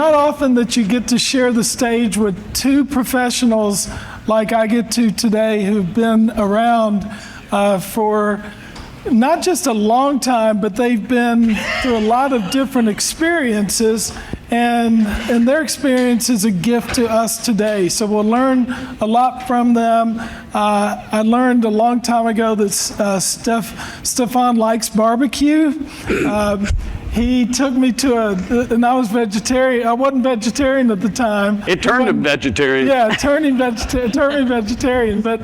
not often that you get to share the stage with two professionals like I get to today who've been around for not just a long time, but they've been through a lot of different experiences, and their experience is a gift to us today. So we'll learn a lot from them. I learned a long time ago that Stephane likes barbecue. He took me to and I was vegetarian. I wasn't vegetarian at the time. It turned him vegetarian. Yeah, it turned me vegetarian. But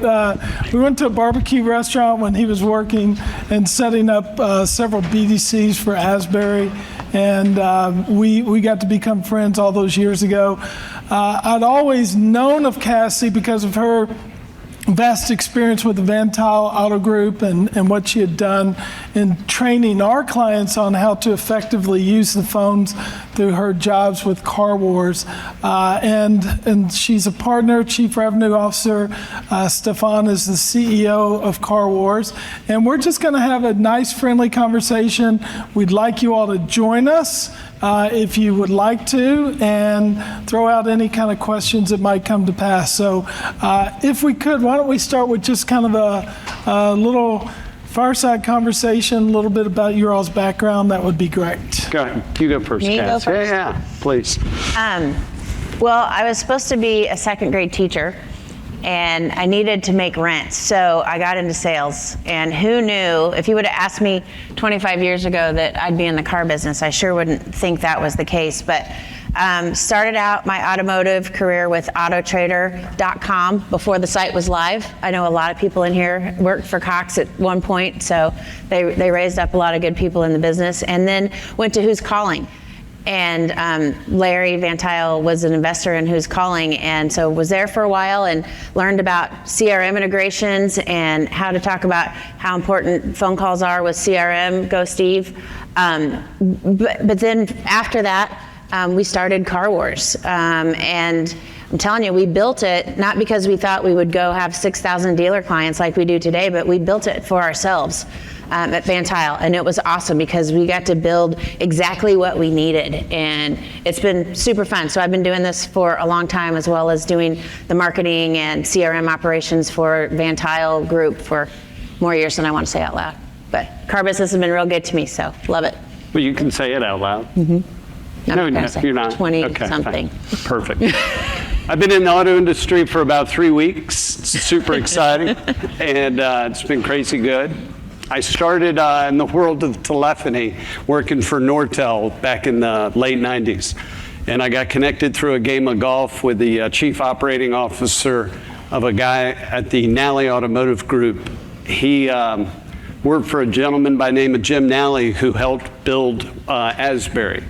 we went to a barbecue restaurant when he was working and setting up several BDCs for Asbury. And we got to become friends all those years ago. I'd always known of Cassie because of her vast experience with the Van Tuyl Auto Group and what she had done in training our clients on how to effectively use the phones through her jobs with Car Wars. And she's a partner, Chief Revenue Officer. Stephane is the CEO of Car Wars. And we're just gonna have a nice, friendly conversation. We'd like you all to join us if you would like to, and throw out any kind of questions that might come to pass. So if we could, why don't we start with just kind of a little fireside conversation, a little bit about your all's background. That would be great. Go ahead. You go first, Me Cass. go first? Yeah, please. Well, I was supposed to be a second grade teacher, and I needed to make rent, so I got into sales. And who knew, if you would have asked me 25 years ago that I'd be in the car business, I sure wouldn't think that was the case. But started out my automotive career with autotrader.com before the site was live. I know a lot of people in here worked for Cox at one point, so they raised up a lot of good people in the business. And then went to Who's Calling. And Larry Van Tuyl was an investor in Who's Calling, and so was there for a while and learned about CRM integrations and how to talk about how important phone calls are with CRM. Go Steve. But then after that, we started Car Wars. And I'm telling you, we built it not because we thought we would go have 6,000 dealer clients like we do today, but we built it for ourselves. At Van Tuyl, and it was awesome because we got to build exactly what we needed, and it's been super fun. So I've been doing this for a long time, as well as doing the marketing and CRM operations for Van Tuyl Group for more years than I want to say out loud. But car business has been real good to me, so love it. Well, you can say it out loud. Mm-hmm. No, you're not. 20 okay, something. Fine. Perfect. I've been in the auto industry for about 3 weeks. It's super exciting, and it's been crazy good. I started in the world of telephony working for Nortel back in the late 90s. And I got connected through a game of golf with the chief operating officer of a guy at the Nally Automotive Group. He worked for a gentleman by the name of Jim Nally who helped build Asbury.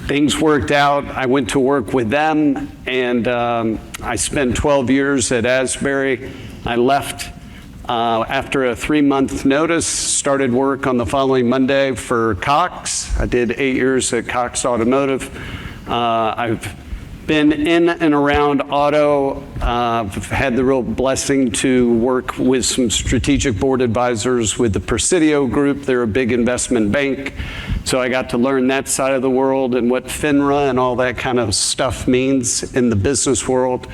Things worked out. I went to work with them, and I spent 12 years at Asbury. I left after a 3-month notice, started work on the following Monday for Cox. I did 8 years at Cox Automotive. I've been in and around auto. I've had the real blessing to work with some strategic board advisors with the Presidio Group. They're a big investment bank. So I got to learn that side of the world and what FINRA and all that kind of stuff means in the business world.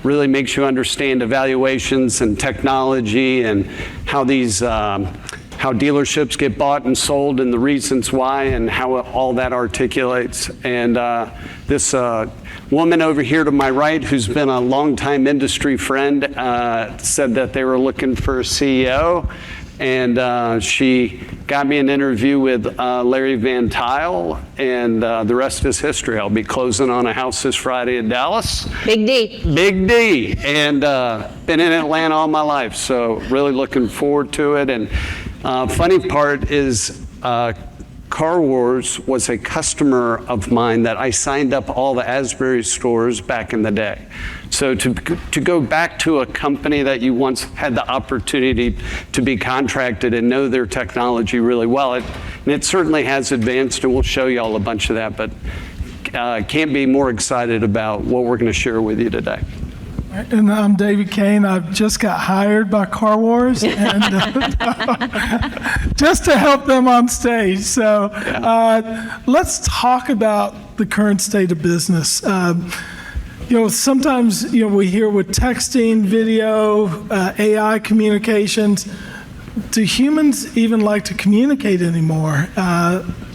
Really makes you understand evaluations and technology and how these how dealerships get bought and sold and the reasons why and how all that articulates. And this woman over here to my right, who's been a longtime industry friend, said that they were looking for a CEO. And she got me an interview with Larry Van Tuyl, and the rest is history. I'll be closing on a house this Friday in Dallas. Big D. Big D. And been in Atlanta all my life, so really looking forward to it. And funny part is Car Wars was a customer of mine that I signed up all the Asbury stores back in the day. So to go back to a company that you once had the opportunity to be contracted and know their technology really well, and it certainly has advanced, and we'll show you all a bunch of that, but can't be more excited about what we're going to share with you today. And I'm David Kain. I've just got hired by Car Wars and just to help them on stage. So let's talk about the current state of business. Sometimes we hear with texting, video, AI communications. Do humans even like to communicate anymore?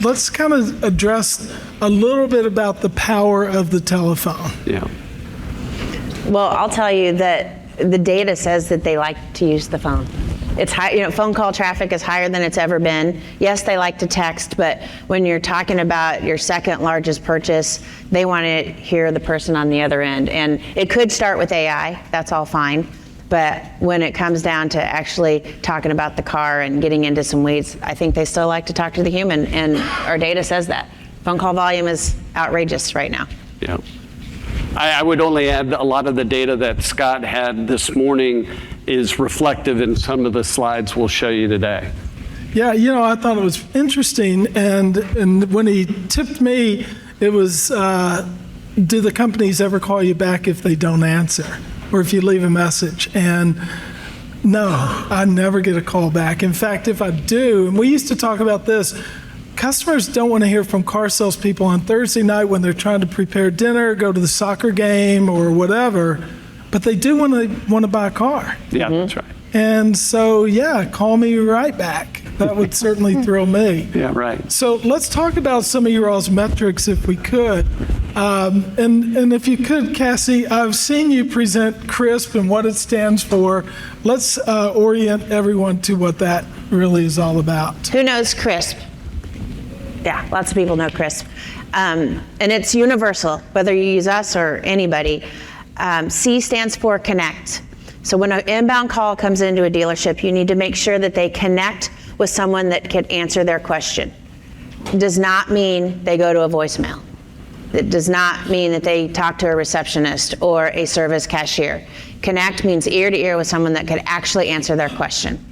Let's kind of address a little bit about the power of the telephone. Yeah. Well, I'll tell you that the data says that they like to use the phone. It's high, phone call traffic is higher than it's ever been. Yes, they like to text, but when you're talking about your second largest purchase, they want to hear the person on the other end. And it could start with AI, that's all fine. But when it comes down to actually talking about the car and getting into some weeds, I think they still like to talk to the human, and our data says that. Phone call volume is outrageous right now. Yeah. I would only add a lot of the data that Scott had this morning is reflective in some of the slides we'll show you today. Yeah, I thought it was interesting, and when he tipped me, it was, do the companies ever call you back if they don't answer, or if you leave a message? And no, I never get a call back. In fact, if I do, and we used to talk about this, customers don't want to hear from car salespeople on Thursday night when they're trying to prepare dinner, go to the soccer game, or whatever, but they do want to buy a car. Yeah, that's right. And so, call me right back. That would certainly thrill me. Yeah, right. So let's talk about some of your all's metrics if we could. And if you could, Cassie, I've seen you present CRISP and what it stands for. Let's orient everyone to what that really is all about. Who knows CRISP? Yeah, lots of people know CRISP. And it's universal, whether you use us or anybody. C stands for connect. So when an inbound call comes into a dealership, you need to make sure that they connect with someone that can answer their question. It does not mean they go to a voicemail. It does not mean that they talk to a receptionist or a service cashier. Connect means ear to ear with someone that could actually answer their question.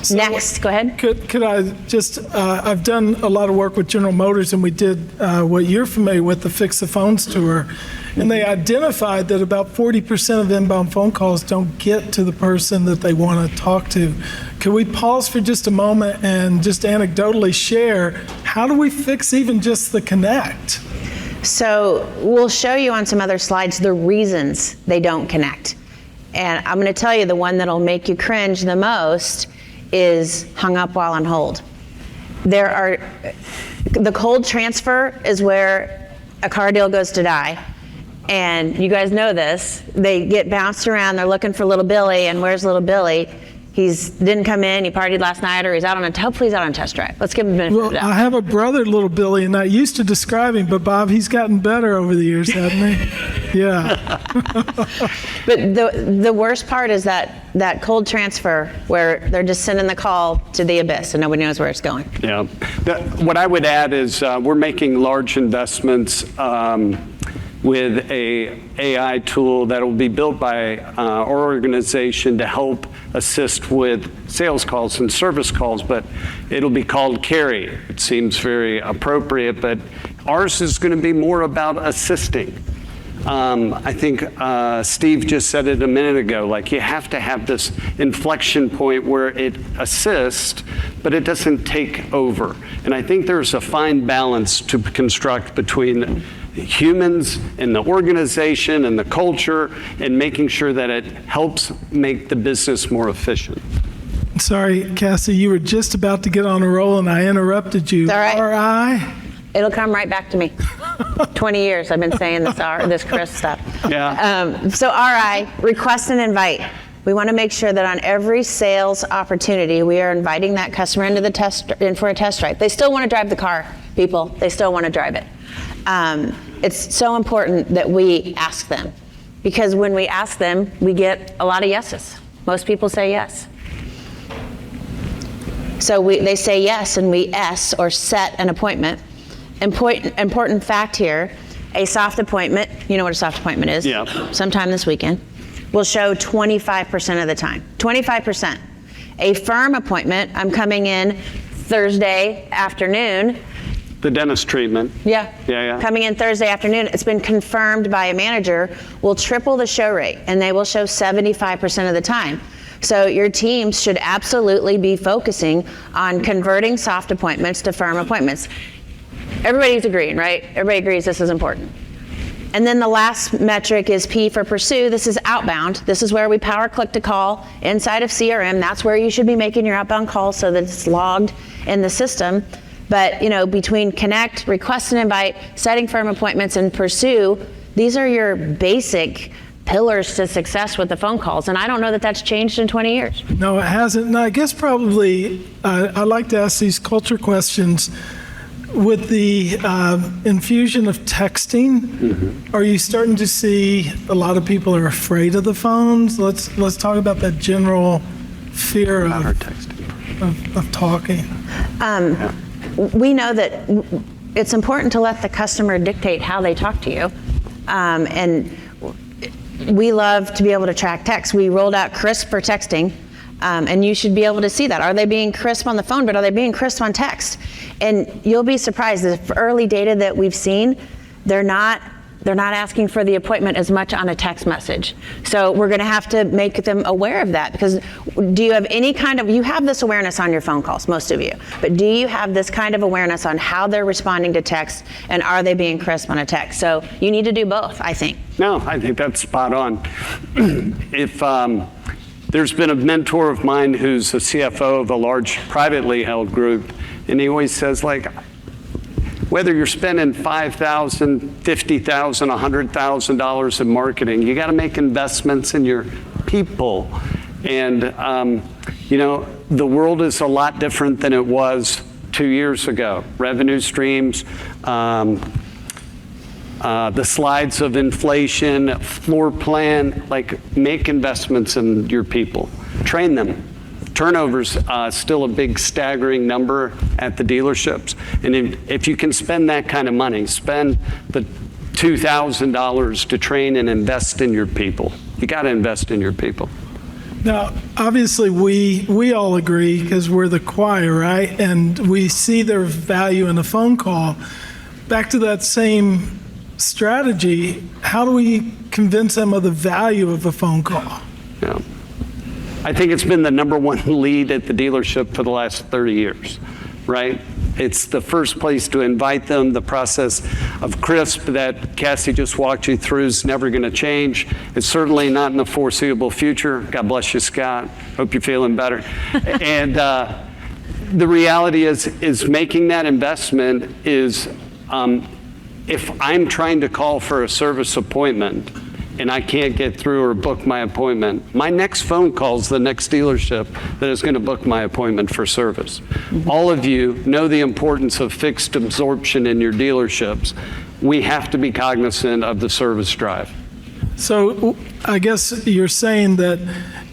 So next, go ahead. Could I just, I've done a lot of work with General Motors, and we did what you're familiar with, the Fix the Phones tour, and they identified that about 40% of inbound phone calls don't get to the person that they want to talk to. Could we pause for just a moment and just anecdotally share, how do we fix even just the connect? So we'll show you on some other slides the reasons they don't connect. And I'm going to tell you the one that'll make you cringe the most is hung up while on hold. The cold transfer is where a car deal goes to die. And you guys know this. They get bounced around, they're looking for little Billy, and where's little Billy? Didn't come in, he partied last night, or hopefully he's out on a test drive. Let's give him a benefit of the doubt. I have a brother, little Billy, and I used to describe him, but Bob, he's gotten better over the years, hasn't he? Yeah. But the worst part is that cold transfer where they're just sending the call to the abyss and nobody knows where it's going. Yeah. What I would add is we're making large investments with a AI tool that will be built by our organization to help assist with sales calls and service calls, but it'll be called Carry. It seems very appropriate, but ours is going to be more about assisting. I think Steve just said it a minute ago, like you have to have this inflection point where it assists, but it doesn't take over. And I think there's a fine balance to construct between humans and the organization and the culture and making sure that it helps make the business more efficient. Sorry, Cassie, you were just about to get on a roll and I interrupted you. It's all right. RI? It'll come right back to me. 20 years I've been saying this CRISP stuff. Yeah. So RI, request and invite. We want to make sure that on every sales opportunity, we are inviting that customer in for a test drive. They still want to drive the car, people. They still want to drive it. It's so important that we ask them, because when we ask them, we get a lot of yeses. Most people say yes. So they say yes, and we set an appointment. Important fact here, a soft appointment, you know what a soft appointment is? Yeah. Sometime this weekend, will show 25% of the time. 25%. A firm appointment, I'm coming in Thursday afternoon, The dentist treatment. Yeah. Yeah. Coming in Thursday afternoon, it's been confirmed by a manager, will triple the show rate, and they will show 75% of the time. So your teams should absolutely be focusing on converting soft appointments to firm appointments. Everybody's agreeing, right? Everybody agrees this is important. And then the last metric is P for pursue. This is outbound. This is where we power click to call inside of CRM. That's where you should be making your outbound calls so that it's logged in the system. But between connect, request and invite, setting firm appointments, and pursue, these are your basic pillars to success with the phone calls. And I don't know that that's changed in 20 years. No, it hasn't. And I guess probably I like to ask these culture questions. With the infusion of texting, are you starting to see a lot of people are afraid of the phones? Let's talk about that general fear of talking. We know that it's important to let the customer dictate how they talk to you. And we love to be able to track text. We rolled out crisp for texting. And you should be able to see that. Are they being crisp on the phone, but are they being crisp on text? And you'll be surprised, the early data that we've seen, they're not asking for the appointment as much on a text message. So we're gonna have to make them aware of that, because do you have any kind of, you have this awareness on your phone calls, most of you, but do you have this kind of awareness on how they're responding to text, and are they being crisp on a text? So you need to do both, I think. No, I think that's spot on. If there's been a mentor of mine who's a CFO of a large privately held group, and he always says, whether you're spending $5,000, $50,000, $100,000 in marketing, you got to make investments in your people. And the world is a lot different than it was 2 years ago. Revenue streams, the slides of inflation, floor plan, make investments in your people, train them. Turnover's still a big staggering number at the dealerships. And if you can spend that kind of money, spend the $2,000 to train and invest in your people. You got to invest in your people. Now, obviously, we all agree because we're the choir, right? And we see their value in a phone call. Back to that same strategy, how do we convince them of the value of a phone call? Yeah. I think it's been the number one lead at the dealership for the last 30 years, right? It's the first place to invite them. The process of crisp that Cassie just walked you through is never going to change. It's certainly not in the foreseeable future. God bless you, Scott. Hope you're feeling better. And the reality is making that investment is, if I'm trying to call for a service appointment and I can't get through or book my appointment, my next phone call is the next dealership that is going to book my appointment for service. All of you know the importance of fixed absorption in your dealerships. We have to be cognizant of the service drive. So I guess you're saying that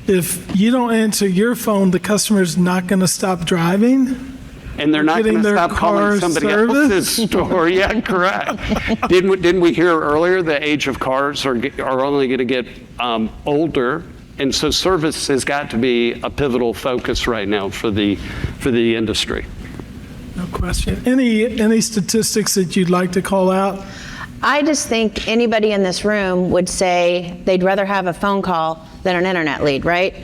if you don't answer your phone, the customer's not going to stop driving? And they're not going to stop calling somebody else's store. Yeah, correct. Didn't we hear earlier the age of cars are only going to get older, and so service has got to be a pivotal focus right now for the industry. No question. Any statistics that you'd like to call out? I just think anybody in this room would say they'd rather have a phone call than an internet lead, right?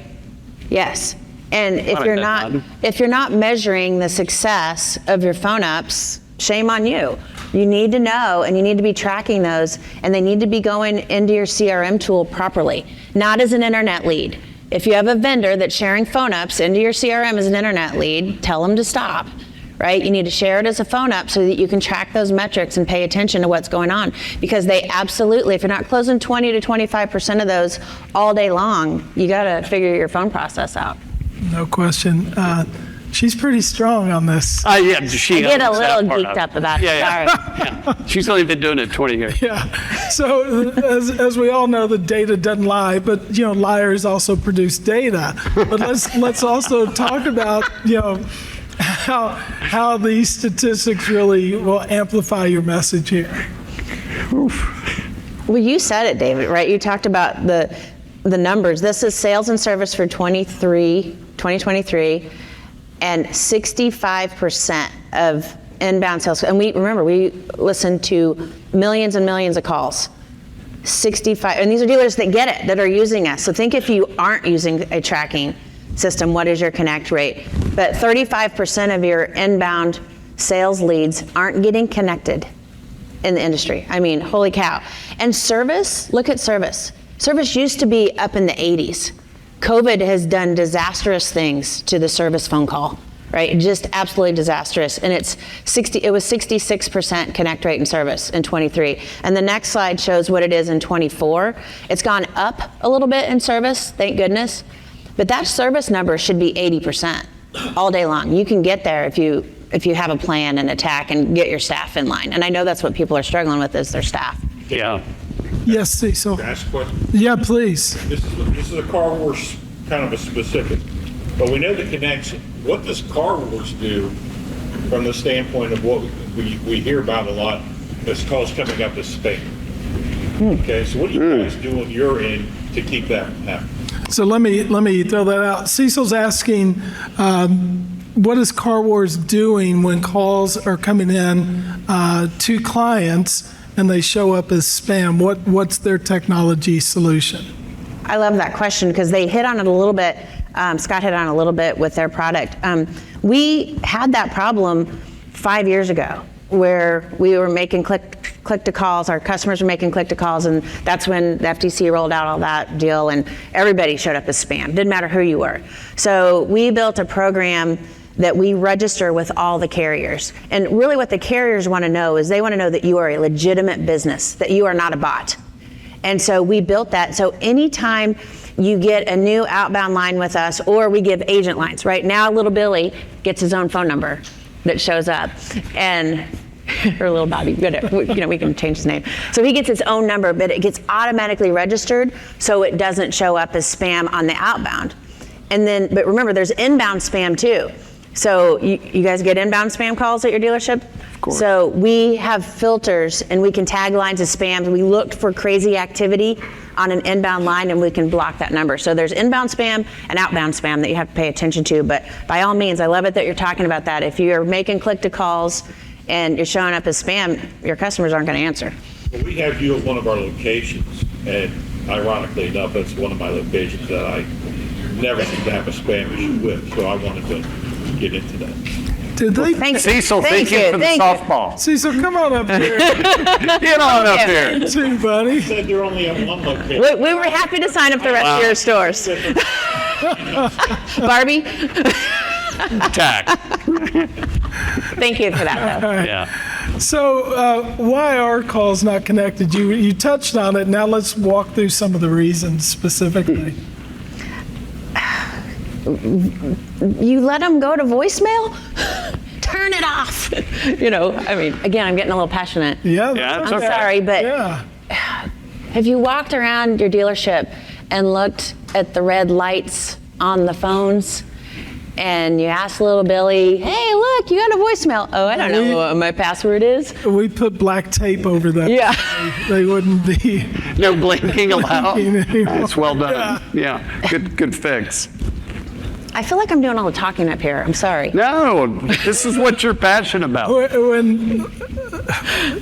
Yes. And if you're not measuring the success of your phone ups, shame on you. You need to know, and you need to be tracking those, and they need to be going into your CRM tool properly, not as an internet lead. If you have a vendor that's sharing phone ups into your CRM as an internet lead, tell them to stop, right? You need to share it as a phone up so that you can track those metrics and pay attention to what's going on, because they absolutely, if you're not closing 20 to 25% of those all day long, you got to figure your phone process out. No question. She's pretty strong on this. Yeah, I get a little geeked up about it. Yeah. Yeah. She's only been doing it 20 years. Yeah. So as we all know, the data doesn't lie, but liars also produce data. But let's also talk about how these statistics really will amplify your message here. Well, you said it, David, right? You talked about the numbers. This is sales and service for 2023, and 65% of inbound sales, and we listen to millions and millions of calls. 65, and these are dealers that get it, that are using us. So think if you aren't using a tracking system, what is your connect rate? But 35% of your inbound sales leads aren't getting connected in the industry. I mean, holy cow. And service, look at service. Service used to be up in the 80s. COVID has done disastrous things to the service phone call, right? Just absolutely disastrous. And it was 66% connect rate in service in 23. And the next slide shows what it is in 24. It's gone up a little bit in service, thank goodness. But that service number should be 80% all day long. You can get there if you have a plan and attack and get your staff in line. And I know that's what people are struggling with, is their staff. Yeah. Yes, Cecil. Can I ask a question? Yeah, please. This is a car wash kind of a specific, but we know the connection. What does car wash do from the standpoint of what we hear about a lot as calls coming up as spam? Okay, so what do you guys do on your end to keep that from happening? So let me throw that out. Cecil's asking, what is Car Wars doing when calls are coming in to clients and they show up as spam? What's their technology solution? I love that question because they hit on it a little bit. Scott hit on it a little bit with their product. We had that problem 5 years ago where we were making click to calls, our customers were making click to calls, and that's when the FTC rolled out all that deal and everybody showed up as spam. Didn't matter who you were. So we built a program that we register with all the carriers. And really what the carriers want to know is they want to know that you are a legitimate business, that you are not a bot. And so we built that. So anytime you get a new outbound line with us, or we give agent lines, right? Now little Billy gets his own phone number that shows up, and or little Bobby, we can change his name. So he gets his own number, but it gets automatically registered so it doesn't show up as spam on the outbound. And then, but remember, there's inbound spam too. So you guys get inbound spam calls at your dealership? Of course. So we have filters and we can tag lines as spam. We looked for crazy activity on an inbound line and we can block that number. So there's inbound spam and outbound spam that you have to pay attention to. But by all means, I love it that you're talking about that. If you're making click to calls and you're showing up as spam, your customers aren't going to answer. Well, we have you at one of our locations, and ironically enough, that's one of my locations that I never seem to have a spam issue with. So I wanted to get into that. Did they? Thanks. Cecil, thank you for the softball. Cecil, come on up here. Get on up there. Too, buddy. Said they're only at one location. We were happy to sign up the rest of your stores. Barbie, Attack. thank you for that, though. Yeah. So why are calls not connected? You touched on it. Now let's walk through some of the reasons specifically. You let them go to voicemail? Turn it off. I mean, again, I'm getting a little passionate. Yeah, Yeah, it's I'm okay. sorry, but Yeah. have you walked around your dealership and looked at the red lights on the phones and you asked little Billy, hey, look, you got a voicemail. Oh, I don't know what my password is. We put black tape over that. Yeah. They wouldn't be. No blinking allowed. Anymore. That's well done. Yeah. Good fix. I feel like I'm doing all the talking up here. I'm sorry. No, this is what you're passionate about. When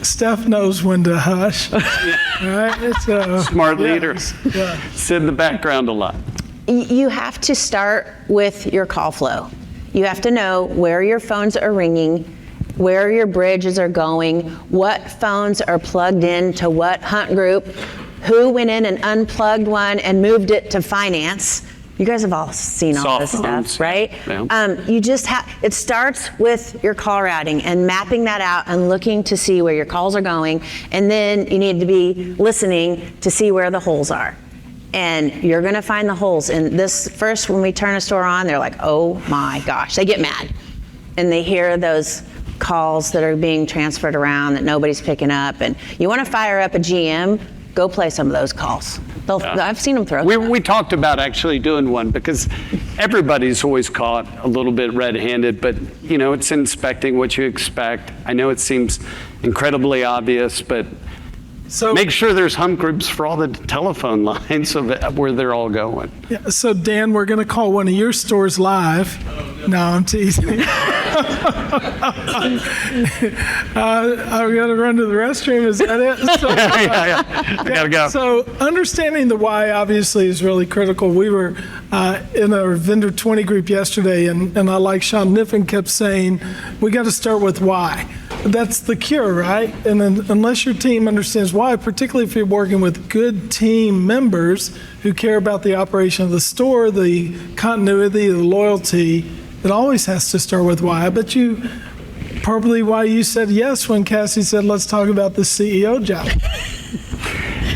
Steph knows when to hush. Right? So, Smart leader. Yeah. Sit in the background a lot. You have to start with your call flow. You have to know where your phones are ringing, where your bridges are going, what phones are plugged in to what hunt group, who went in and unplugged one and moved it to finance. You guys have all seen all Soft this phones. stuff, right? Yeah. You just it starts with your call routing and mapping that out and looking to see where your calls are going. And then you need to be listening to see where the holes are. And you're going to find the holes. And this first, when we turn a store on, they're like, oh my gosh, they get mad. And they hear those calls that are being transferred around that nobody's picking up. And you want to fire up a GM, go play some of those calls. I've seen them throw. We talked about actually doing one because everybody's always caught a little bit red-handed, but it's inspecting what you expect. I know it seems incredibly obvious, but So Make sure there's hum groups for all the telephone lines of where they're all going. yeah, so Dan, we're going to call one of your stores live. No, I'm teasing. I'm going to run to the restroom. Is that it? So, yeah. I gotta go. So understanding the why obviously is really critical. We were in our vendor 20 group yesterday, and I like Sean Niffen kept saying, we got to start with why. That's the cure, right? And then unless your team understands why, particularly if you're working with good team members who care about the operation of the store, the continuity, the loyalty, it always has to start with why. I bet you probably why you said yes when Cassie said, let's talk about the CEO job.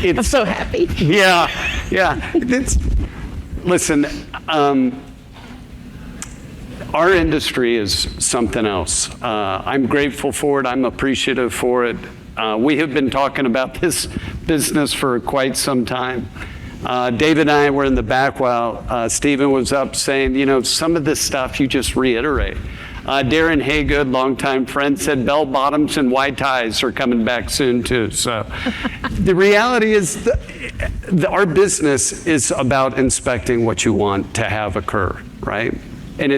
I'm so happy. Yeah. Listen, our industry is something else. I'm grateful for it. I'm appreciative for it. We have been talking about this business for quite some time. David and I were in the back while Stephen was up saying, some of this stuff you just reiterate. Darren Haygood, longtime friend, said bell bottoms and white ties are coming back soon too. So the reality is our business is about inspecting what you want to have occur, right? And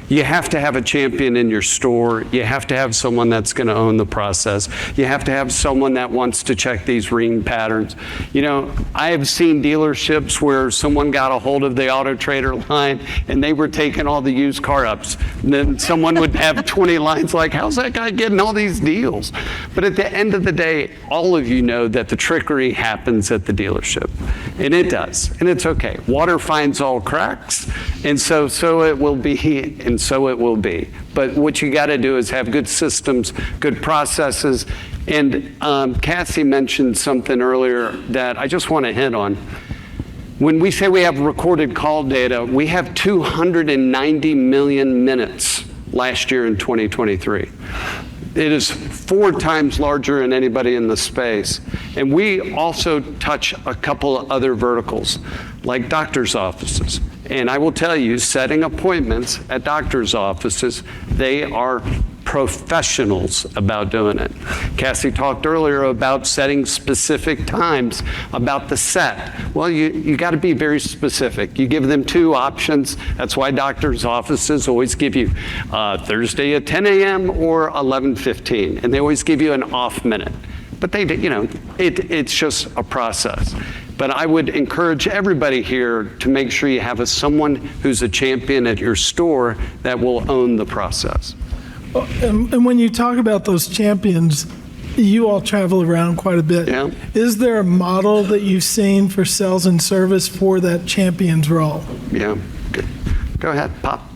you have to have a champion in your store. You have to have someone that's going to own the process. You have to have someone that wants to check these ring patterns. I have seen dealerships where someone got a hold of the Auto Trader line and they were taking all the used car ups. And then someone would have 20 lines like, how's that guy getting all these deals? But at the end of the day, all of you know that the trickery happens at the dealership. And it does. And it's okay. Water finds all cracks. And so it will be, and so it will be. But what you got to do is have good systems, good processes. And Cassie mentioned something earlier that I just want to hit on. When we say we have recorded call data, we have 290 million minutes last year in 2023. It is 4 times larger than anybody in the space. And we also touch a couple of other verticals, like doctor's offices. And I will tell you, setting appointments at doctor's offices, they are professionals about doing it. Cassie talked earlier about setting specific times, about the set. Well, you got to be very specific. You give them 2 options. That's why doctor's offices always give you Thursday at 10 a.m. or 11:15, and they always give you an off minute. But it's just a process. But I would encourage everybody here to make sure you have someone who's a champion at your store that will own the process. And when you talk about those champions, you all travel around quite a bit. Yeah. Is there a model that you've seen for sales and service for that champion's role? Yeah. Good. Go ahead, Pop.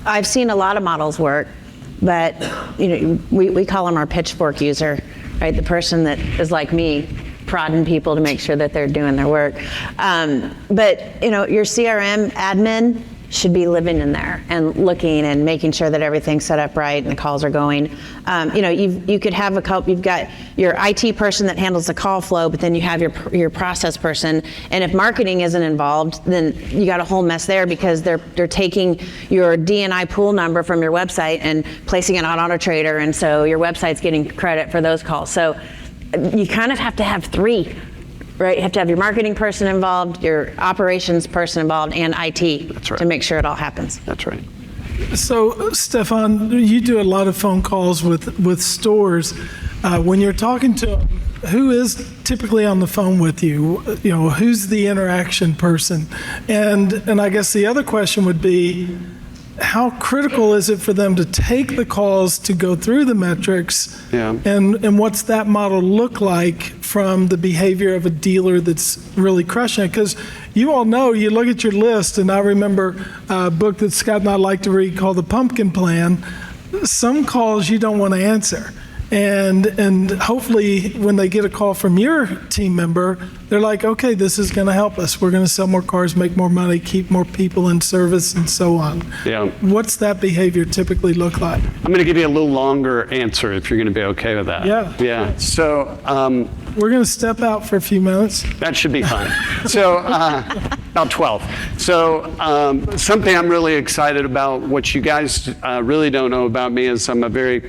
I've seen a lot of models work, but we call them our pitchfork user, right? The person that is like me, prodding people to make sure that they're doing their work. But your CRM admin should be living in there and looking and making sure that everything's set up right and the calls are going. You could have you've got your IT person that handles the call flow, but then you have your process person. And if marketing isn't involved, then you got a whole mess there because they're taking your D&I pool number from your website and placing it on Auto Trader, and so your website's getting credit for those calls. So you kind of have to have 3. Right, you have to have your marketing person involved, your operations person involved, and IT. That's right. To make sure it all happens. That's right. So, Stephane, you do a lot of phone calls with stores. When you're talking to them, who is typically on the phone with you? Who's the interaction person? And I guess the other question would be, how critical is it for them to take the calls to go through the metrics? Yeah. And what's that model look like from the behavior of a dealer that's really crushing it? Because you all know, you look at your list, and I remember a book that Scott and I like to read called The Pumpkin Plan. Some calls you don't want to answer. And hopefully when they get a call from your team member, they're like, okay, this is going to help us. We're going to sell more cars, make more money, keep more people in service, and so on. Yeah. What's that behavior typically look like? I'm going to give you a little longer answer if you're going to be okay with that. Yeah. Yeah. So we're going to step out for a few minutes. that should be fine. So About 12. So something I'm really excited about, what you guys really don't know about me is I'm a very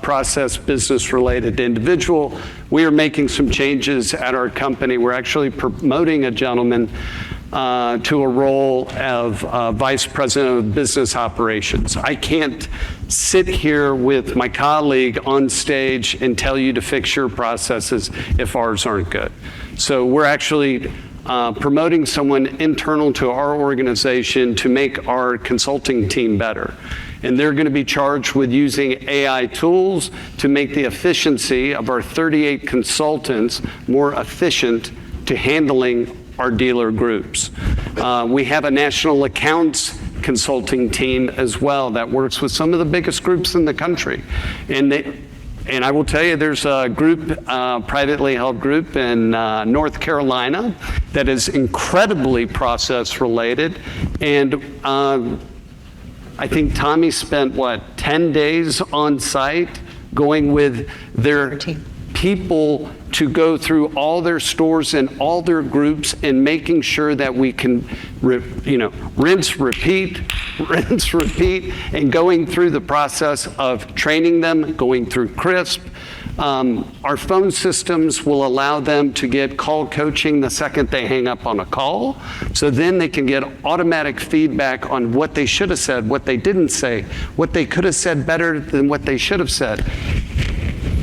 process business-related individual. We are making some changes at our company. We're actually promoting a gentleman to a role of Vice President of Business Operations. I can't sit here with my colleague on stage and tell you to fix your processes if ours aren't good. So we're actually promoting someone internal to our organization to make our consulting team better. And they're going to be charged with using AI tools to make the efficiency of our 38 consultants more efficient to handling our dealer groups. We have a national accounts consulting team as well that works with some of the biggest groups in the country. And I will tell you, there's a group, privately held group in North Carolina that is incredibly process related. And I think Tommy spent, 10 days on site going with their people to go through all their stores and all their groups and making sure that we can, rinse, repeat, and going through the process of training them, going through CRISP. Our phone systems will allow them to get call coaching the second they hang up on a call. So then they can get automatic feedback on what they should have said, what they didn't say, what they could have said better than what they should have said.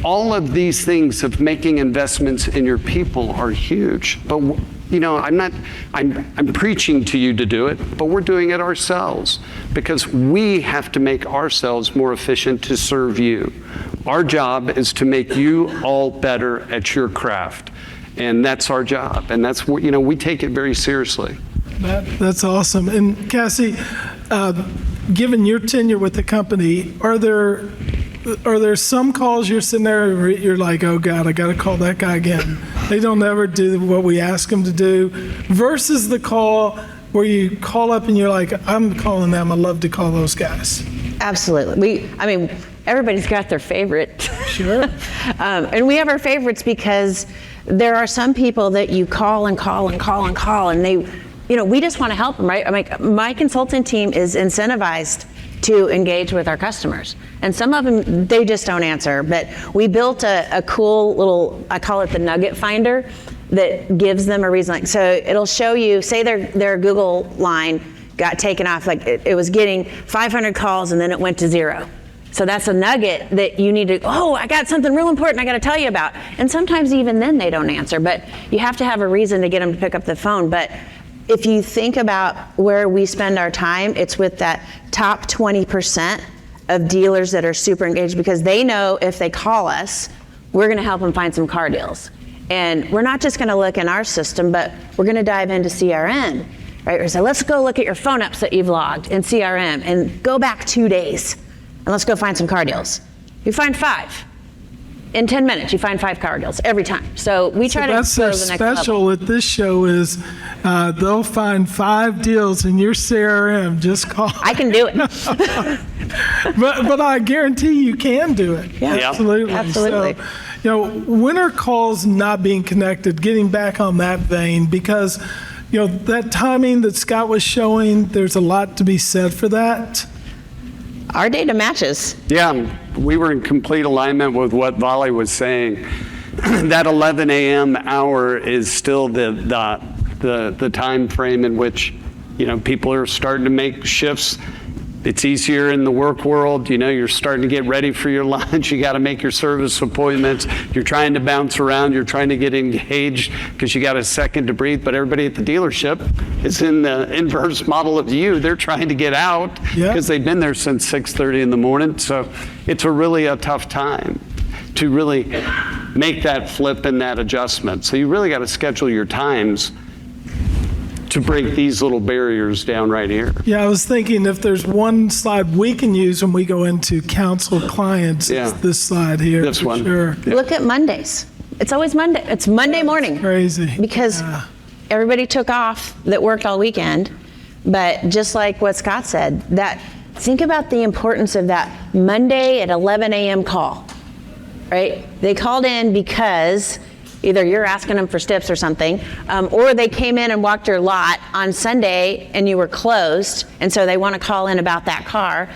All of these things of making investments in your people are huge. But I'm preaching to you to do it, but we're doing it ourselves because we have to make ourselves more efficient to serve you. Our job is to make you all better at your craft. And that's our job. And that's what, we take it very seriously. That's awesome. And Cassie, given your tenure with the company, are there some calls you're sitting there, you're like, oh God, I got to call that guy again. They don't ever do what we ask them to do, versus the call where you call up and you're like, I'm calling them. I love to call those guys. Absolutely. Everybody's got their favorite. Sure. And we have our favorites because there are some people that you call and call and call and call, and they, we just want to help them, right? My consultant team is incentivized to engage with our customers. And some of them, they just don't answer. But we built a cool little, I call it the nugget finder, that gives them a reason. So it'll show you, say their Google line got taken off, it was getting 500 calls and then it went to 0. So that's a nugget that you need to, I got something real important I got to tell you about. And sometimes even then they don't answer, but you have to have a reason to get them to pick up the phone. But if you think about where we spend our time, it's with that top 20% of dealers that are super engaged, because they know if they call us, we're going to help them find some car deals. And we're not just going to look in our system, but we're going to dive into CRM, right? Or say, let's go look at your phone ups that you've logged in CRM and go back 2 days and let's go find some car deals. You find 5. In 10 minutes, you find 5 car deals every time. So we try to go to the next level. That's special at this show is they'll find 5 deals in your CRM. Just call. I can do it. but I guarantee you can do it. Yeah. Absolutely. Absolutely. So, when are calls not being connected? Getting back on that vein, because that timing that Scott was showing, there's a lot to be said for that. Our data matches. Yeah, we were in complete alignment with what Vali was saying. That 11 a.m. hour is still the time frame in which people are starting to make shifts. It's easier in the work world. You're starting to get ready for your lunch. You got to make your service appointments. You're trying to bounce around. You're trying to get engaged because you got a second to breathe. But everybody at the dealership is in the inverse model of you. They're trying to get out because they've been there since 6:30 in the morning. So it's really a tough time to really make that flip and that adjustment. So you really got to schedule your times to break these little barriers down right here. Yeah, I was thinking if there's one slide we can use when we go into counsel clients, it's this slide here. This one. Sure. Yeah. Look at Mondays. It's always Monday. It's Monday morning. Crazy. Because everybody took off that worked all weekend. But just like what Scott said, think about the importance of that Monday at 11 a.m. call, right? They called in because Either you're asking them for tips or something, or they came in and walked your lot on Sunday and you were closed, and so they want to call in about that car.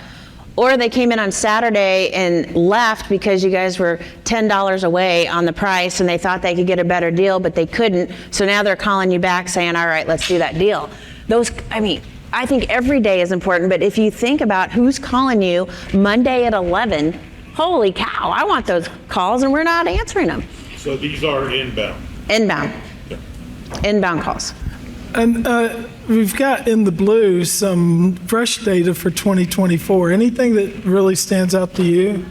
Or they came in on Saturday and left because you guys were $10 away on the price and they thought they could get a better deal, but they couldn't. So now they're calling you back saying, all right, let's do that deal. I think every day is important, but if you think about who's calling you Monday at 11, holy cow, I want those calls and we're not answering them. So these are inbound. Inbound calls. And we've got in the blue some fresh data for 2024. Anything that really stands out to you?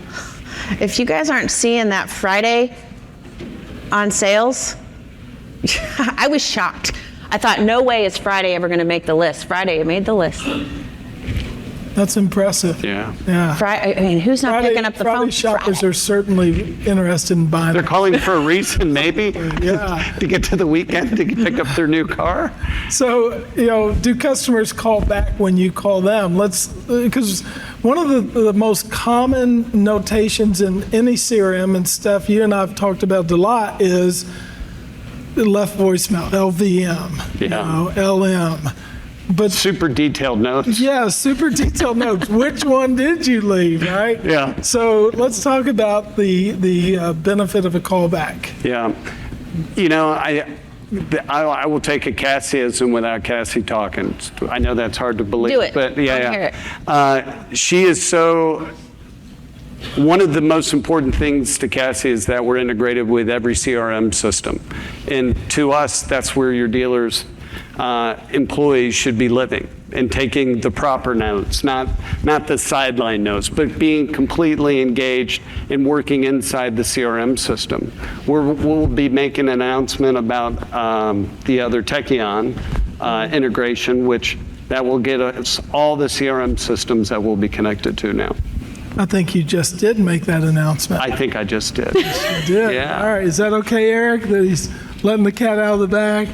If you guys aren't seeing that Friday on sales, I was shocked. I thought, no way is Friday ever going to make the list. Friday, it made the list. That's impressive. Yeah. Yeah. Who's not picking up the phone? Friday shoppers are certainly interested in buying. They're calling for a reason, maybe, Yeah. to get to the weekend to pick up their new car. So, do customers call back when you call them? Because one of the most common notations in any CRM, and Steph, you and I have talked about a lot, is left voicemail, LVM, LM. But Super detailed notes. yeah, super detailed notes. Which one did you leave, right? Yeah. So let's talk about the benefit of a callback. Yeah. I will take a Cassieism without Cassie talking. I know that's hard to believe. Do it. But Hear it. She is so. One of the most important things to Cassie is that we're integrated with every CRM system. And to us, that's where your dealers' employees should be living and taking the proper notes, not the sideline notes, but being completely engaged and working inside the CRM system. We'll be making an announcement about the other Techion integration, which that will get us all the CRM systems that we'll be connected to now. I think you just did make that announcement. I think I just did. You did? Yeah. All right. Is that okay, Eric, that he's letting the cat out of the bag?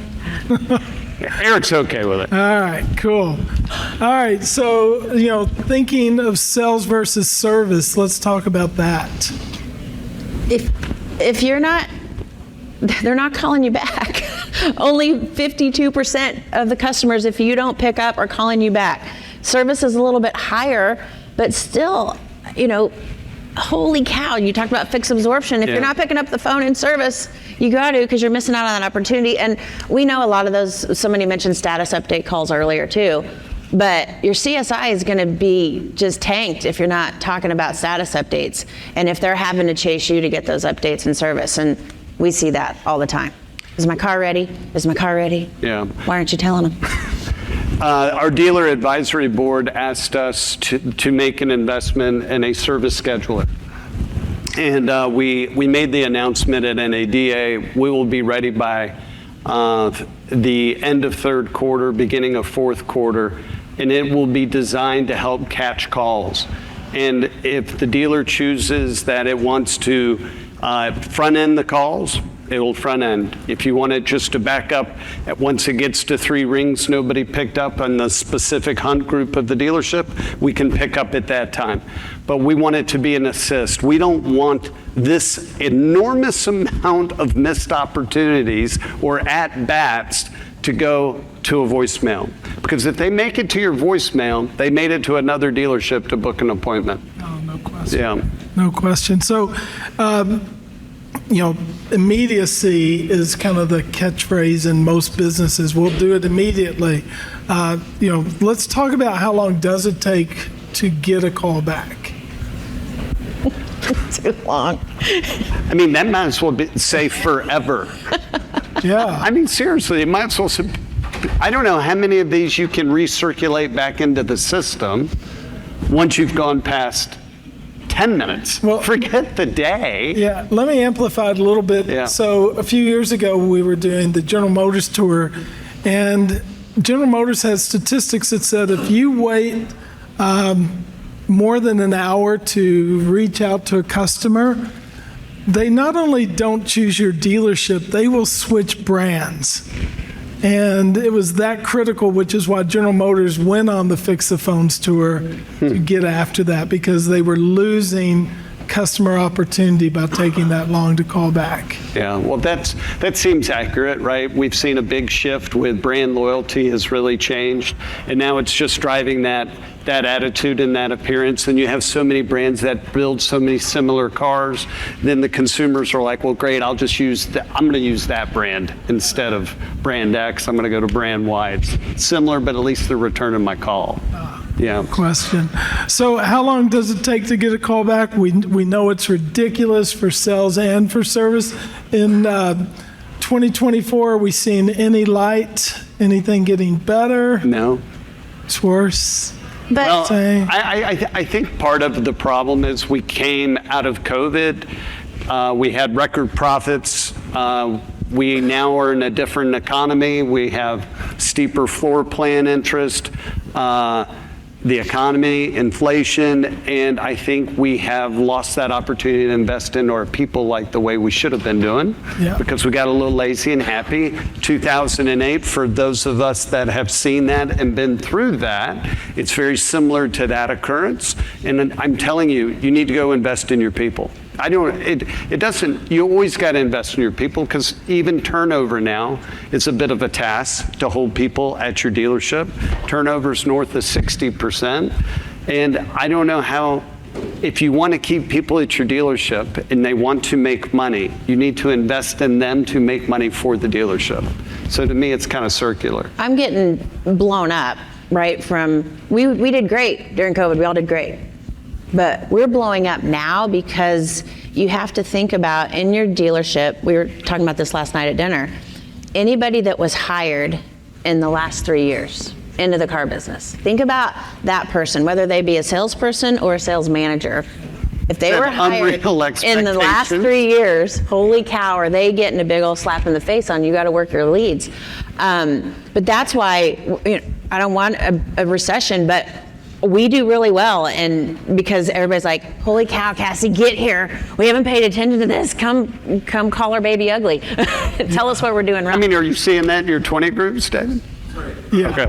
Eric's okay with it. All right, cool. All right, so, thinking of sales versus service, let's talk about that. If you're not, they're not calling you back. Only 52% of the customers, if you don't pick up, are calling you back. Service is a little bit higher, but still, holy cow, you talked about fixed absorption. If you're not picking up the phone in service, you got to, because you're missing out on that opportunity. And we know a lot of those, somebody mentioned status update calls earlier too, but your CSI is going to be just tanked if you're not talking about status updates. And if they're having to chase you to get those updates in service. And we see that all the time. Is my car ready? Is my car ready? Yeah. Why aren't you telling them? Our dealer advisory board asked us to make an investment in a service scheduler. And we made the announcement at NADA. We will be ready by the end of third quarter, beginning of fourth quarter, and it will be designed to help catch calls. And if the dealer chooses that it wants to front end the calls, it'll front end. If you want it just to back up, once it gets to 3 rings, nobody picked up on the specific hunt group of the dealership, we can pick up at that time. But we want it to be an assist. We don't want this enormous amount of missed opportunities or at-bats to go to a voicemail. Because if they make it to your voicemail, they made it to another dealership to book an appointment. Oh, no question. Yeah. No question. So, immediacy is kind of the catchphrase in most businesses. We'll do it immediately. Let's talk about how long does it take to get a call back? Too long. I mean, that might as well say forever. Yeah. I mean, seriously, it might as well say, I don't know how many of these you can recirculate back into the system once you've gone past 10 minutes. Well, forget the day. Yeah, let me amplify it a little bit. Yeah. So a few years ago, we were doing the General Motors tour, and General Motors has statistics that said if you wait more than an hour to reach out to a customer, they not only don't choose your dealership, they will switch brands. And it was that critical, which is why General Motors went on the Fix the Phones tour to get after that, because they were losing customer opportunity by taking that long to call back. Yeah, well, that seems accurate, right? We've seen a big shift with brand loyalty has really changed, and now it's just driving that attitude and that appearance. And you have so many brands that build so many similar cars, then the consumers are like, well, great, I'm going to use that brand instead of brand X. I'm going to go to brand Y. It's similar, but at least they're returning my call. Yeah. Question. So how long does it take to get a call back? We know it's ridiculous for sales and for service. In 2024, are we seeing any light? Anything getting better? No. It's worse? But Well, Say- I think part of the problem is we came out of COVID. We had record profits. We now are in a different economy. We have steeper floor plan interest, the economy, inflation, and I think we have lost that opportunity to invest in our people like the way we should have been doing, Yeah. because we got a little lazy and happy. 2008, for those of us that have seen that and been through that, it's very similar to that occurrence. And I'm telling you, you need to go invest in your people. You always got to invest in your people, because even turnover now is a bit of a task to hold people at your dealership. Turnover's north of 60%. And I don't know how, if you want to keep people at your dealership and they want to make money, you need to invest in them to make money for the dealership. So to me, it's kind of circular. I'm getting blown up, right? We did great during COVID. We all did great. But we're blowing up now because you have to think about, in your dealership, we were talking about this last night at dinner, anybody that was hired in the last 3 years into the car business. Think about that person, whether they be a salesperson or a sales manager. If they were hired Unreal in the last expectations. 3 years, holy cow, are they getting a big old slap in the face on, you got to work your leads. But that's why, I don't want a recession, but we do really well, and because everybody's like, holy cow, Cassie, get here. We haven't paid attention to this. Come call our baby ugly. Tell us what we're doing wrong. I mean, are you seeing that in your 20 groups, David? Right. Yeah. Okay.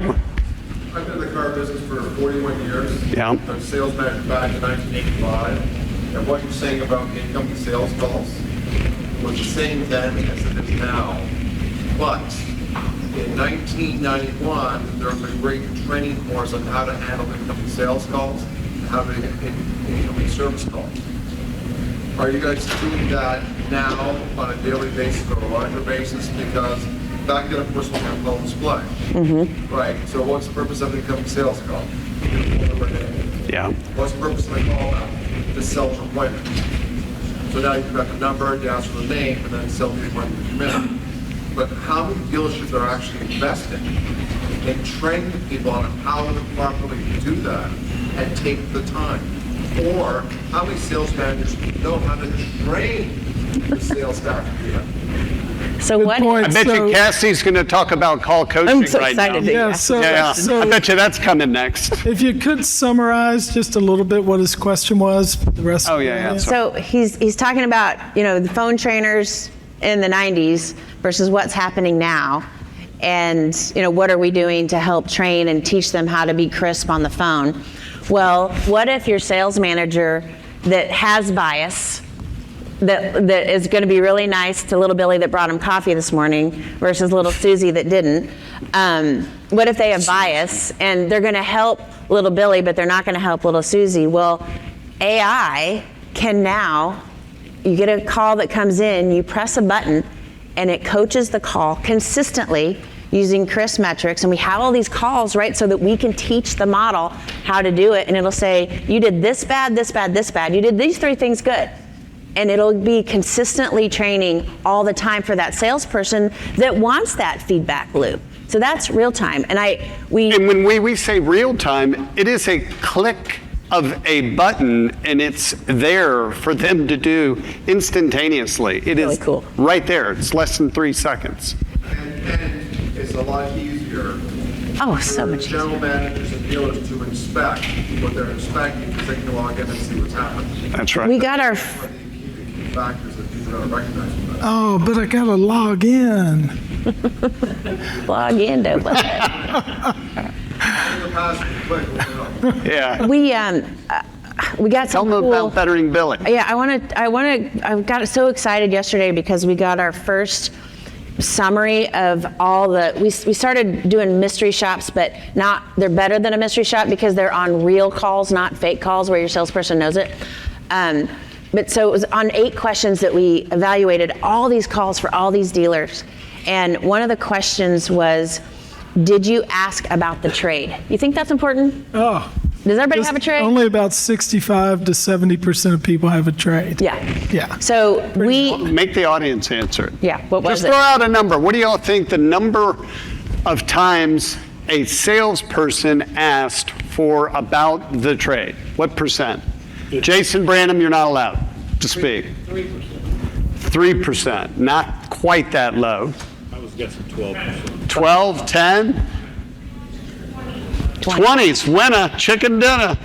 I've been in the car business for 41 years. Yeah. I was sales manager back in 1985. And what you're saying about incoming sales calls was the same then as it is now. But in 1991, there was a great training course on how to handle incoming sales calls and how to incoming service calls. Are you guys doing that now on a daily basis or a larger basis? Because back then, of course, we have phone display. Mm-hmm. Right. So what's the purpose of an incoming sales call? Yeah. What's the purpose of the call now? To sell an appointment. So now you've got the number, you ask for the name, and then sell the appointment in a minute. But how many dealerships are actually investing in training people on how to properly do that and take the time? Or how many sales managers know how to train the sales staff to do that? So Good what? point. I bet So- you Cassie's going to talk about call coaching I'm so right now. excited to Yeah, hear. so, Yeah, so I bet you that's coming next. if you could summarize just a little bit what his question was for the rest Oh, of the yeah, yeah, audience. So he's talking about, the phone trainers in the 90s versus what's happening now. And, what are we doing to help train and teach them how to be crisp on the phone? Well, what if your sales manager that has bias, that is going to be really nice to little Billy that brought him coffee this morning versus little Susie that didn't? What if they have bias and they're going to help little Billy, but they're not going to help little Susie? Well, AI can now, you get a call that comes in, you press a button, and it coaches the call consistently using CRISP metrics. And we have all these calls, right, so that we can teach the model how to do it. And it'll say, you did this bad, this bad, this bad. You did these 3 things good. And it'll be consistently training all the time for that salesperson that wants that feedback loop. So that's real time. And And when we say real time, it is a click of a button, and it's there for them to do instantaneously. It Really is cool. right there. It's less than 3 seconds. And it's a lot easier Oh, so for much general managers and dealers to inspect what they're inspecting, because they can log in and see what's happening. That's right. we got our, One of the key factors that people gotta recognize from that. Oh, but I gotta log in. log in, dope. In the past, click, Yeah. We, we got Tell some them cool, about bettering billing. Yeah, I got so excited yesterday because we got our first summary of all we started doing mystery shops, but they're better than a mystery shop because they're on real calls, not fake calls where your salesperson knows it. But so it was on 8 questions that we evaluated all these calls for all these dealers. And one of the questions was, did you ask about the trade? You think that's important? Oh. Does everybody have a trade? Only about 65 to 70% of people have a trade. Yeah. Yeah. So Make the audience answer it. Yeah, what was Just it? throw out a number. What do y'all think the number of times a salesperson asked for about the trade? What percent? Jason Branham, you're not allowed to speak. 3%. Not quite that low. I was guessing 12%. 12, 10? 20's winner, chicken dinner.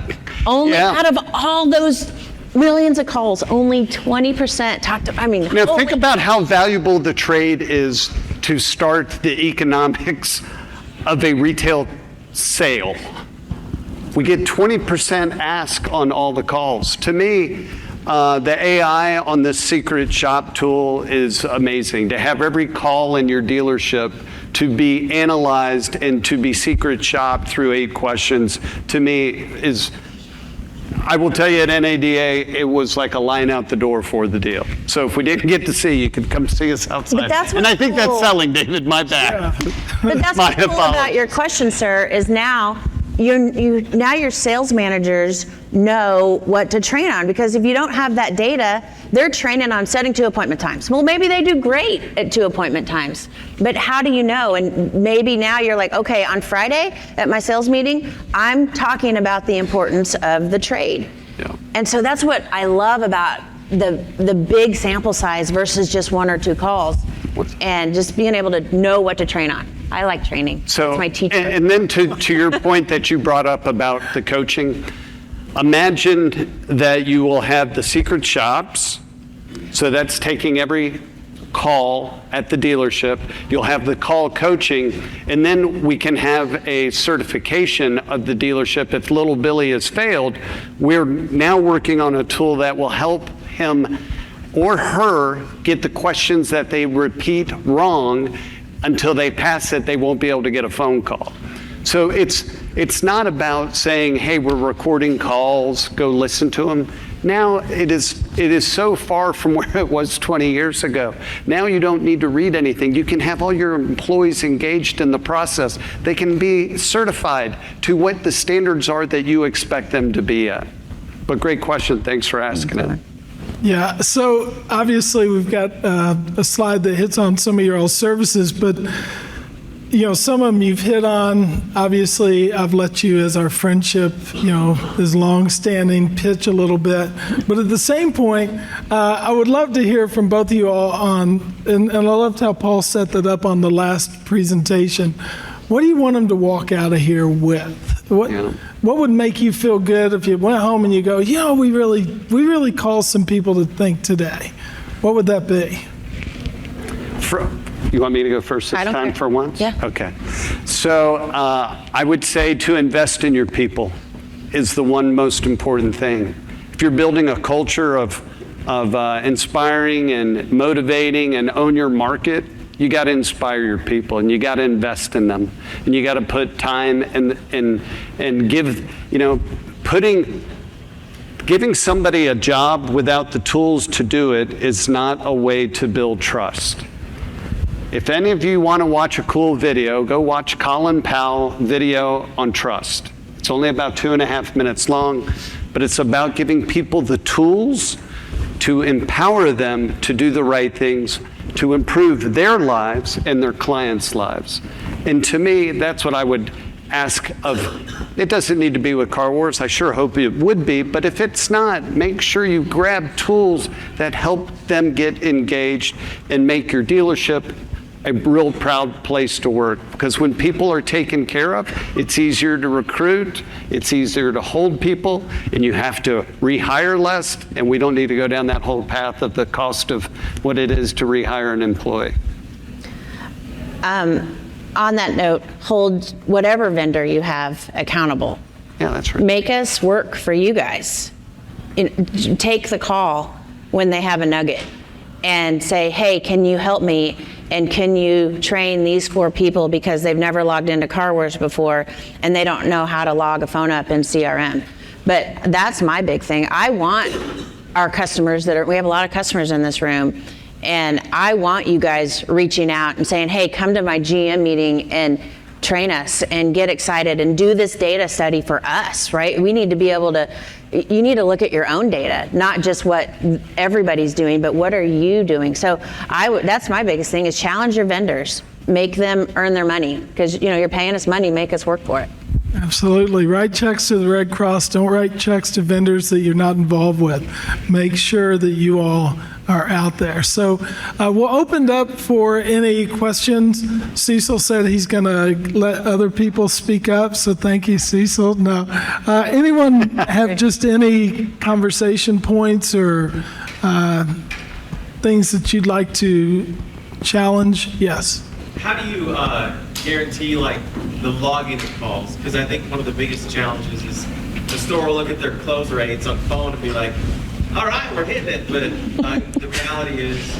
Only Yeah. out of all those millions of calls, only 20% talked to, Now think about how valuable the trade is to start the economics of a retail sale. We get 20% ask on all the calls. To me, the AI on this secret shop tool is amazing. To have every call in your dealership to be analyzed and to be secret shopped through 8 questions, to me is, I will tell you at NADA, it was like a line out the door for the deal. So if we didn't get to see you, could come see us outside. But that's and I what's think that's cool. selling, David, my bad. But that's My what's cool apologies. about your question, sir, is now now your sales managers know what to train on, because if you don't have that data, they're training on setting 2 appointment times. Well, maybe they do great at 2 appointment times, but how do you know? And maybe now you're like, okay, on Friday at my sales meeting, I'm talking about the importance of the trade. Yeah. And so that's what I love about the big sample size versus just 1 or 2 calls, and just being able to know what to train on. I like training. So, it's my teacher. and then to your point that you brought up about the coaching, imagine that you will have the secret shops. So that's taking every call at the dealership. You'll have the call coaching, and then we can have a certification of the dealership. If little Billy has failed, we're now working on a tool that will help him or her get the questions that they repeat wrong. Until they pass it, they won't be able to get a phone call. So it's not about saying, hey, we're recording calls, go listen to them. Now it is so far from where it was 20 years ago. Now you don't need to read anything. You can have all your employees engaged in the process. They can be certified to what the standards are that you expect them to be at. But great question. Thanks for asking it. Yeah, so obviously we've got a slide that hits on some of your old services, but some of them you've hit on. Obviously, I've let you, as our friendship, is long-standing, pitch a little bit. But at the same point, I would love to hear from both of you all on, and I loved how Paul set that up on the last presentation. What do you want them to walk out of here with? What would make you feel good if you went home and you go, we really caused some people to think today? What would that be? You want me to go first this time for once? Yeah. Okay. So I would say to invest in your people is the one most important thing. If you're building a culture of inspiring and motivating and own your market, you got to inspire your people, and you got to invest in them, and you got to put time and give, giving somebody a job without the tools to do it is not a way to build trust. If any of you want to watch a cool video, go watch Colin Powell video on trust. It's only about 2.5 minutes long, but it's about giving people the tools to empower them to do the right things, to improve their lives and their clients' lives. And to me, that's what I would ask of. It doesn't need to be with Car Wars. I sure hope it would be, but if it's not, make sure you grab tools that help them get engaged and make your dealership a real proud place to work. Because when people are taken care of, it's easier to recruit, it's easier to hold people, and you have to rehire less, and we don't need to go down that whole path of the cost of what it is to rehire an employee. On that note, hold whatever vendor you have accountable. Yeah, that's right. Make us work for you guys. take the call when they have a nugget and say, hey, can you help me? And can you train these 4 people because they've never logged into Car Wars before and they don't know how to log a phone up in CRM. But that's my big thing. I want our customers we have a lot of customers in this room, and I want you guys reaching out and saying, hey, come to my GM meeting and train us and get excited and do this data study for us, right? We need to be able to, you need to look at your own data, not just what everybody's doing, but what are you doing? So that's my biggest thing is challenge your vendors, make them earn their money because you're paying us money, make us work for it. Absolutely. Write checks to the Red Cross. Don't write checks to vendors that you're not involved with. Make sure that you all are out there. So we'll open up for any questions. Cecil said he's going to let other people speak up, so thank you, Cecil. No. Anyone have just any conversation points or things that you'd like to challenge? Yes. How do you guarantee the logging of calls? Because I think one of the biggest challenges is the store will look at their close rates on phone and be like, all right, we're hitting it. But the reality is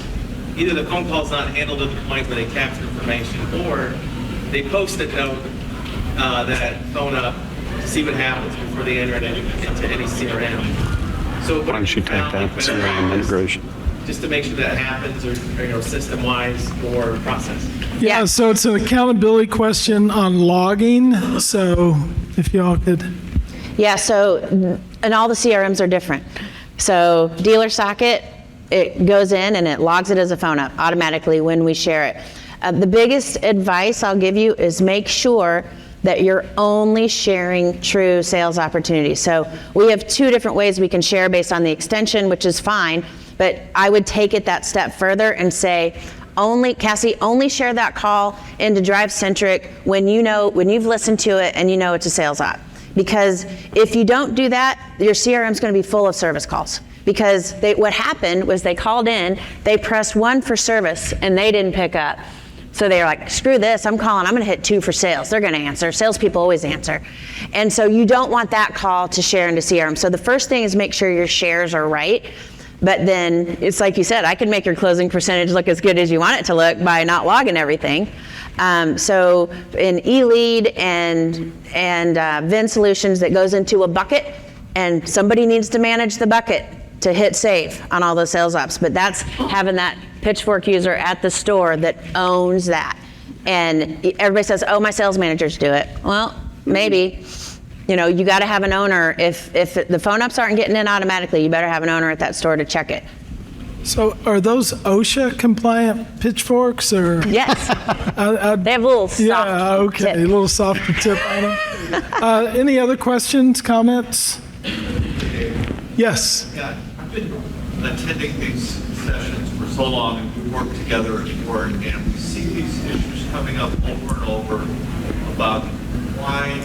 either the phone call's not handled at the point where they capture information, or they post a note that phone up to see what happens before they enter it into any CRM. So Why don't you take that CRM integration? Just to make sure that happens, or system-wise or process. Yeah, so it's an accountability question on logging. So if y'all could. Yeah, so, and all the CRMs are different. So Dealer Socket, it goes in and it logs it as a phone up automatically when we share it. The biggest advice I'll give you is make sure that you're only sharing true sales opportunities. So we have 2 different ways we can share based on the extension, which is fine, but I would take it that step further and say, Cassie, only share that call into DriveCentric when you've listened to it and you know it's a sales op. Because if you don't do that, your CRM is going to be full of service calls. Because what happened was they called in, they pressed 1 for service, and they didn't pick up. So they were like, screw this, I'm calling, I'm going to hit 2 for sales. They're going to answer. Salespeople always answer. And so you don't want that call to share into CRM. So the first thing is make sure your shares are right. But then it's like you said, I can make your closing percentage look as good as you want it to look by not logging everything. So in eLead and VIN Solutions, that goes into a bucket, and somebody needs to manage the bucket to hit save on all those sales ops. But that's having that Pitchfork user at the store that owns that. And everybody says, oh, my sales managers do it. Well, maybe. You got to have an owner. If the phone ups aren't getting in automatically, you better have an owner at that store to check it. So are those OSHA compliant pitchforks or? Yes. They have a little soft Yeah, okay, tip. a little softer tip on them. Any other questions, comments? Yes. Yeah, I've been attending these sessions for so long, and we work together at work, and we see these issues coming up over and over about why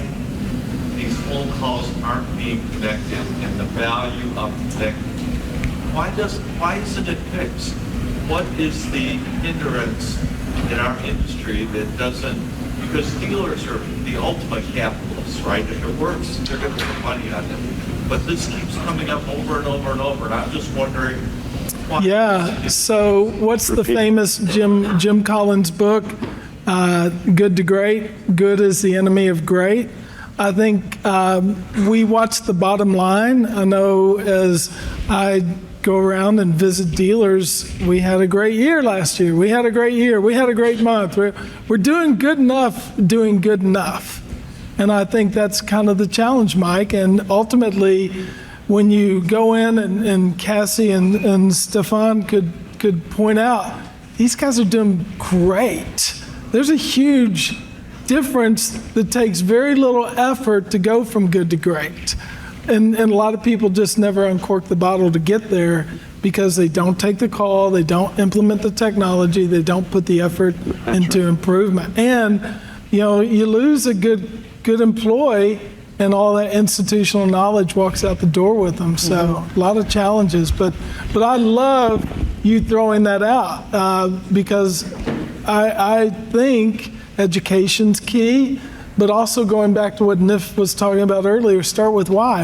these phone calls aren't being connected and the value of connecting. Why isn't it fixed? What is the hindrance in our industry that doesn't, because dealers are the ultimate capitalists, right? If it works, they're going to put money on it. But this keeps coming up over and over and over, and I'm just wondering why. Yeah, so what's the famous Jim Collins book, Good to Great? Good is the enemy of great. I think we watch the bottom line. I know as I go around and visit dealers, we had a great year last year. We had a great year. We had a great month. We're doing good enough. And I think that's kind of the challenge, Mike. And ultimately, when you go in and Cassie and Stephane could point out, these guys are doing great. There's a huge difference that takes very little effort to go from good to great. And a lot of people just never uncork the bottle to get there because they don't take the call, they don't implement the technology, they don't put the effort into improvement. And you lose a good employee, and all that institutional knowledge walks out the door with them. So a lot of challenges, but I love you throwing that out because I think education's key. but also going back to what Nif was talking about earlier, start with why.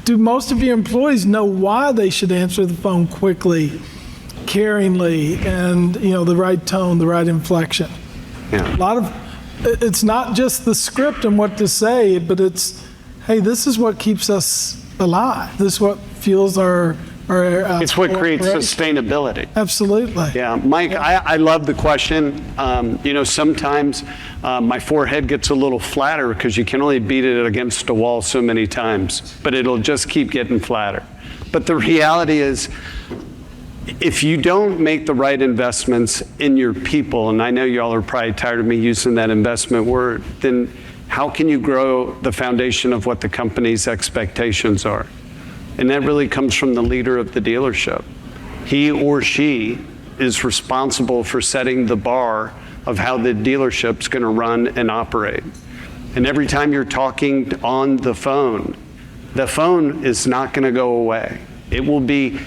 Do most of your employees know why they should answer the phone quickly, caringly, and the right tone, the right inflection? Yeah. A lot of it's not just the script and what to say, but it's, hey, this is what keeps us alive. This is what fuels our It's what creates operation. sustainability. Absolutely. Yeah, Mike, I love the question. Sometimes my forehead gets a little flatter because you can only beat it against a wall so many times, but it'll just keep getting flatter. But the reality is, if you don't make the right investments in your people, and I know y'all are probably tired of me using that investment word, then how can you grow the foundation of what the company's expectations are? And that really comes from the leader of the dealership. He or she is responsible for setting the bar of how the dealership's going to run and operate. And every time you're talking on the phone is not going to go away. It will be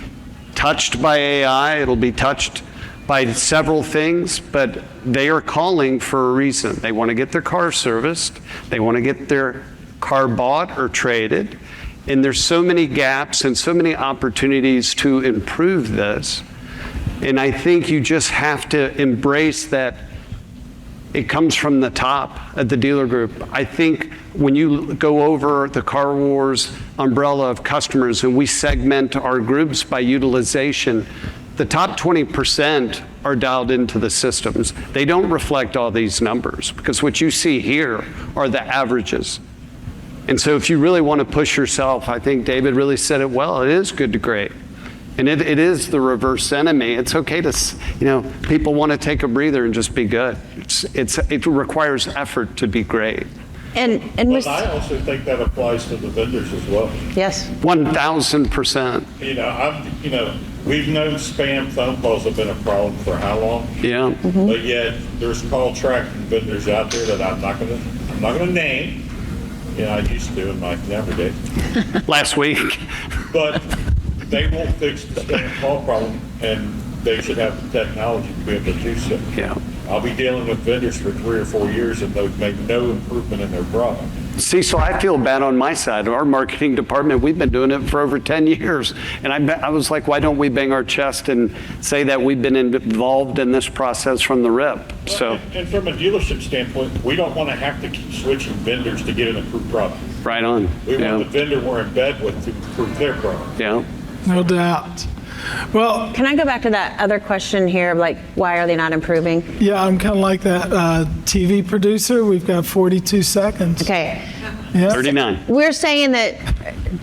touched by AI, it'll be touched by several things, but they are calling for a reason. They want to get their car serviced, they want to get their car bought or traded, and there's so many gaps and so many opportunities to improve this. And I think you just have to embrace that it comes from the top at the dealer group. I think when you go over the Car Wars umbrella of customers and we segment our groups by utilization, the top 20% are dialed into the systems. They don't reflect all these numbers because what you see here are the averages. And so if you really want to push yourself, I think David really said it well, it is good to great. And it is the reverse enemy. It's okay to, people want to take a breather and just be good. It requires effort to be great. And But I also think that applies to the vendors as well. yes, 1,000%. We've known spam phone calls have been a problem for how long? Yeah. But yet there's call tracking vendors out there that I'm not gonna name. I used to in my younger days. Last week. But they won't fix the spam call problem, and they should have the technology to be able to do so. Yeah. I'll be dealing with vendors for 3 or 4 years, and they've made no improvement in their product. See, so I feel bad on my side. Our marketing department, we've been doing it for over 10 years. And I was like, why don't we bang our chest and say that we've been involved in this process from the rip? So, And from a dealership standpoint, we don't want to have to keep switching vendors to get an improved product. right on. We Yeah. want the vendor we're in bed with to improve their product. Yeah. No doubt. Well, can I go back to that other question here of like, why are they not improving? yeah, I'm kind of like that TV producer. We've got 42 seconds. Okay, Yeah. 39. we're saying that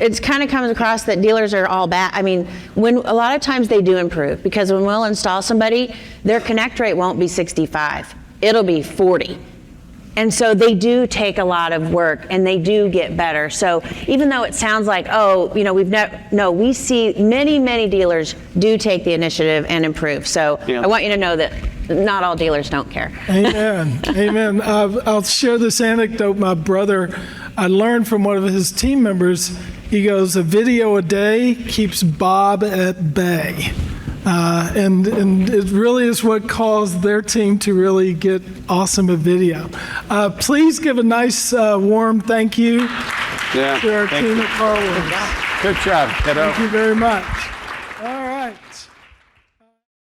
it's kind of comes across that dealers are all bad. I mean, when a lot of times they do improve because when we'll install somebody, their connect rate won't be 65. It'll be 40. And so they do take a lot of work and they do get better. So even though it sounds like, we see many dealers do take the initiative and improve. So Yeah. I want you to know that not all dealers don't care. Amen. Amen. I'll share this anecdote. My brother, I learned from one of his team members. He goes, a video a day keeps Bob at bay. And it really is what caused their team to really get awesome at video. Please give a nice warm thank you Yeah. to our Thank team you. at Car Wars. Good job, kiddo. Thank you very much. All right.